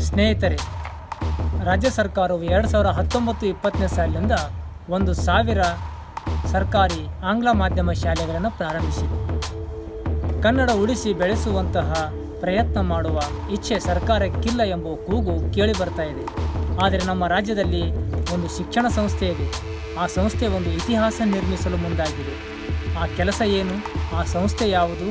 ಸ್ನೇಹಿತರೆ, ರಾಜ್ಯ ಸರ್ಕಾರವು 2019-20 ಸಾಲಿನಿಂದ 1,000 ಸರ್ಕಾರಿ ಆಂಗ್ಲ ಮಾಧ್ಯಮ ಶಾಲೆಗಳನ್ನು ಪ್ರಾರಂಭಿಸಿದೆ. ಕನ್ನಡ ಉಳಿಸಿ ಬೆಳೆಸುವಂತಹ ಪ್ರಯತ್ನ ಮಾಡುವ ಇಚ್ಛೆ ಸರ್ಕಾರಕ್ಕಿಲ್ಲ ಎಂಬ ಕೂಗು ಕೇಳಿ ಬರ್ತಾ ಇದೆ. ಆದರೆ ನಮ್ಮ ರಾಜ್ಯದಲ್ಲಿ ಒಂದು ಶಿಕ್ಷಣ ಸಂಸ್ಥೆ ಇದೆ. ಆ ಸಂಸ್ಥೆ ಒಂದು ಇತಿಹಾಸ ನಿರ್ಮಿಸಲು ಮುಂದಾಗಿದೆ. ಆ ಕೆಲಸ ಏನು, ಆ ಸಂಸ್ಥೆ ಯಾವುದು,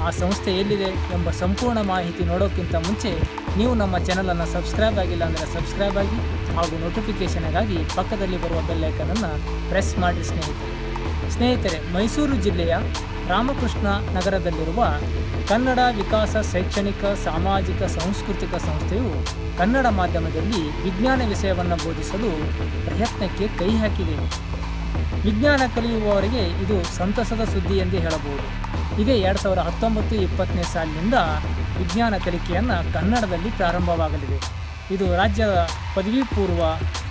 ಆ ಸಂಸ್ಥೆ ಎಲ್ಲಿದೆ ಎಂಬ ಸಂಪೂರ್ಣ ಮಾಹಿತಿ ನೋಡೋಕ್ಕಿಂತ ಮುಂಚೆ ನೀವು ನಮ್ಮ ಚಾನಲನ್ನು ಸಬ್ಸ್ಕ್ರೈಬ್ ಆಗಿಲ್ಲ ಅಂದರೆ ಸಬ್ಸ್ಕ್ರೈಬ್ ಆಗಿ ಹಾಗೂ ನೋಟಿಫಿಕೇಷನ್ಗಾಗಿ ಪಕ್ಕದಲ್ಲಿ ಬರುವ ಬೆಲ್ ಐಕನನ್ನು ಪ್ರೆಸ್ ಮಾಡಿ ಸ್ನೇಹಿತರೆ, ಮೈಸೂರು ಜಿಲ್ಲೆಯ ರಾಮಕೃಷ್ಣ ನಗರದಲ್ಲಿರುವ ಕನ್ನಡ ವಿಕಾಸ ಶೈಕ್ಷಣಿಕ ಸಾಮಾಜಿಕ ಸಾಂಸ್ಕೃತಿಕ ಸಂಸ್ಥೆಯು ಕನ್ನಡ ಮಾಧ್ಯಮದಲ್ಲಿ ವಿಜ್ಞಾನ ವಿಷಯವನ್ನು ಬೋಧಿಸಲು ಪ್ರಯತ್ನಕ್ಕೆ ಕೈ ಹಾಕಿದೆ. ವಿಜ್ಞಾನ ಕಲಿಯುವವರಿಗೆ ಇದು ಸಂತಸದ ಸುದ್ದಿ ಎಂದೇ ಹೇಳಬಹುದು. ಇದೇ 2019-20 ಸಾಲಿನಿಂದ ವಿಜ್ಞಾನ ಕಲಿಕೆಯನ್ನು ಕನ್ನಡದಲ್ಲಿ ಪ್ರಾರಂಭವಾಗಲಿದೆ. ಇದು ರಾಜ್ಯದ ಪದವಿ ಪೂರ್ವ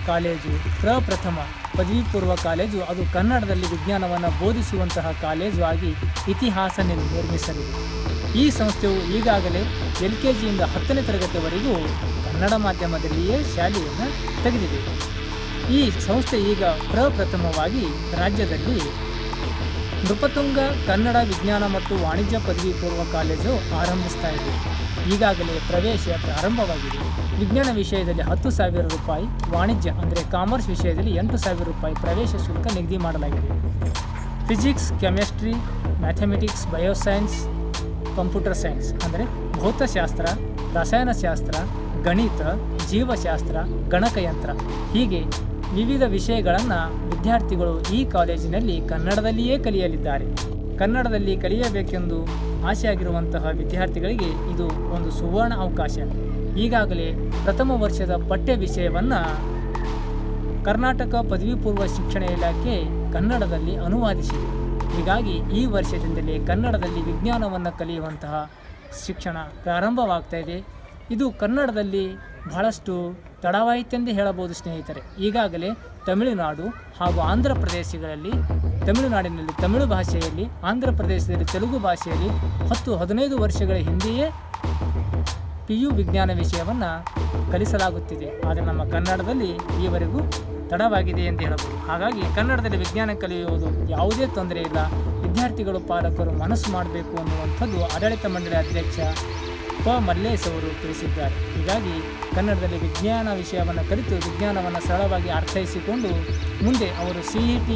ಕಾಲೇಜು, ಪ್ರಪ್ರಥಮ ಪದವಿ ಪೂರ್ವ ಕಾಲೇಜು. ಅದು ಕನ್ನಡದಲ್ಲಿ ವಿಜ್ಞಾನವನ್ನು ಬೋಧಿಸುವಂತಹ ಕಾಲೇಜು ಆಗಿ ಇತಿಹಾಸ ನಿರ್ಮಿಸಲಿದೆ. ಈ ಸಂಸ್ಥೆಯು ಈಗಾಗಲೇ LKGಯಿಂದ 10ನೇ ತರಗತಿವರೆಗೂ ಕನ್ನಡ ಮಾಧ್ಯಮದಲ್ಲಿಯೇ ಶಾಲೆಯನ್ನು ತೆಗೆದಿದೆ. ಈ ಸಂಸ್ಥೆ ಈಗ ಪ್ರಪ್ರಥಮವಾಗಿ ರಾಜ್ಯದಲ್ಲಿ ನೃಪತುಂಗ ಕನ್ನಡ ವಿಜ್ಞಾನ ಮತ್ತು ವಾಣಿಜ್ಯ ಪದವಿ ಪೂರ್ವ ಕಾಲೇಜು ಆರಂಭಿಸ್ತಾ ಇದೆ. ಈಗಾಗಲೇ ಪ್ರವೇಶ ಪ್ರಾರಂಭವಾಗಿದೆ. ವಿಜ್ಞಾನ ವಿಷಯದಲ್ಲಿ 10,000 ರೂಪಾಯಿ, ವಾಣಿಜ್ಯ ಅಂದರೆ ಕಾಮರ್ಸ್ ವಿಷಯದಲ್ಲಿ 8,000 ರೂಪಾಯಿ ಪ್ರವೇಶ ಶುಲ್ಕ ನಿಗದಿ ಮಾಡಲಾಗಿದೆ. Physics, chemistry, mathematics, bioscience, computer science ಅಂದರೆ ಭೌತಶಾಸ್ತ್ರ, ರಸಾಯನಶಾಸ್ತ್ರ, ಗಣಿತ, ಜೀವಶಾಸ್ತ್ರ, ಗಣಕಯಂತ್ರ ಹೀಗೆ ವಿವಿಧ ವಿಷಯಗಳನ್ನು ವಿದ್ಯಾರ್ಥಿಗಳು ಈ ಕಾಲೇಜಿನಲ್ಲಿ ಕನ್ನಡದಲ್ಲಿಯೇ ಕಲಿಯಲಿದ್ದಾರೆ. ಕನ್ನಡದಲ್ಲಿ ಕಲಿಯಬೇಕೆಂದು ಆಸೆಯಾಗಿರುವಂತಹ ವಿದ್ಯಾರ್ಥಿಗಳಿಗೆ ಇದು ಒಂದು ಸುವರ್ಣ ಅವಕಾಶ. ಈಗಾಗಲೇ ಪ್ರಥಮ ವರ್ಷದ ಪಠ್ಯ ವಿಷಯವನ್ನು ಕರ್ನಾಟಕ ಪದವಿ ಪೂರ್ವ ಶಿಕ್ಷಣ ಇಲಾಖೆ ಕನ್ನಡದಲ್ಲಿ ಅನುವಾದಿಸಿದೆ. ಹೀಗಾಗಿ ಈ ವರ್ಷದಿಂದಲೇ ಕನ್ನಡದಲ್ಲಿ ವಿಜ್ಞಾನವನ್ನು ಕಲಿಯುವಂತಹ ಶಿಕ್ಷಣ ಪ್ರಾರಂಭವಾಗ್ತಾ ಇದೆ. ಇದು ಕನ್ನಡದಲ್ಲಿ ಬಹಳಷ್ಟು ತಡವಾಯಿತೆಂದೇ ಹೇಳಬಹುದು ಸ್ನೇಹಿತರೆ. ಈಗಾಗಲೇ ತಮಿಳುನಾಡು ಹಾಗೂ ಆಂಧ್ರ ಪ್ರದೇಶಗಳಲ್ಲಿ, ತಮಿಳುನಾಡಿನಲ್ಲಿ ತಮಿಳು ಭಾಷೆಯಲ್ಲಿ, ಆಂಧ್ರ ಪ್ರದೇಶದಲ್ಲಿ ತೆಲುಗು ಭಾಷೆಯಲ್ಲಿ 10-15 ವರ್ಷಗಳ ಹಿಂದೆಯೇ PU ವಿಜ್ಞಾನ ವಿಷಯವನ್ನು ಕಲಿಸಲಾಗುತ್ತಿದೆ. ಆದರೆ ನಮ್ಮ ಕನ್ನಡದಲ್ಲಿ ಈವರೆಗೂ ತಡವಾಗಿದೆ ಎಂದು ಹೇಳಬಹುದು. ಹಾಗಾಗಿ ಕನ್ನಡದಲ್ಲಿ ವಿಜ್ಞಾನ ಕಲಿಯುವುದು ಯಾವುದೇ ತೊಂದರೆ ಇಲ್ಲ. ವಿದ್ಯಾರ್ಥಿಗಳು, ಪಾಲಕರು ಮನಸ್ಸು ಮಾಡಬೇಕು ಅನ್ನುವಂಥದ್ದು ಆಡಳಿತ ಮಂಡಳಿ ಅಧ್ಯಕ್ಷ ಮಲ್ಲೇಶ್ ಅವರು ತಿಳಿಸಿದ್ದಾರೆ. ಹೀಗಾಗಿ ಕನ್ನಡದಲ್ಲಿ ವಿಜ್ಞಾನ ವಿಷಯವನ್ನು ಕಲಿತು ವಿಜ್ಞಾನವನ್ನು ಸರಳವಾಗಿ ಅರ್ಥೈಸಿಕೊಂಡು ಮುಂದೆ ಅವರು CET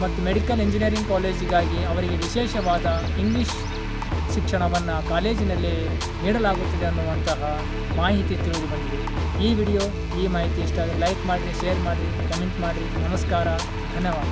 ಮತ್ತು ಮೆಡಿಕಲ್ ಇಂಜಿನಿಯರಿಂಗ್ ಕಾಲೇಜಿಗಾಗಿ ಅವರಿಗೆ ವಿಶೇಷವಾದ ಇಂಗ್ಲೀಷ್ ಶಿಕ್ಷಣವನ್ನು ಕಾಲೇಜಿನಲ್ಲಿ ನೀಡಲಾಗುತ್ತದೆ ಅನ್ನುವಂತಹ ಮಾಹಿತಿ ತಿಳಿದು ಬಂದಿದೆ. ಈ ಮಾಹಿತಿ ಇಷ್ಟ ಆದರೆ ಲೈಕ್ ಮಾಡಿ, ಶೇರ್ ಮಾಡಿ, ಕಮೆಂಟ್ ಮಾಡಿ. ನಮಸ್ಕಾರ, ಧನ್ಯವಾದ.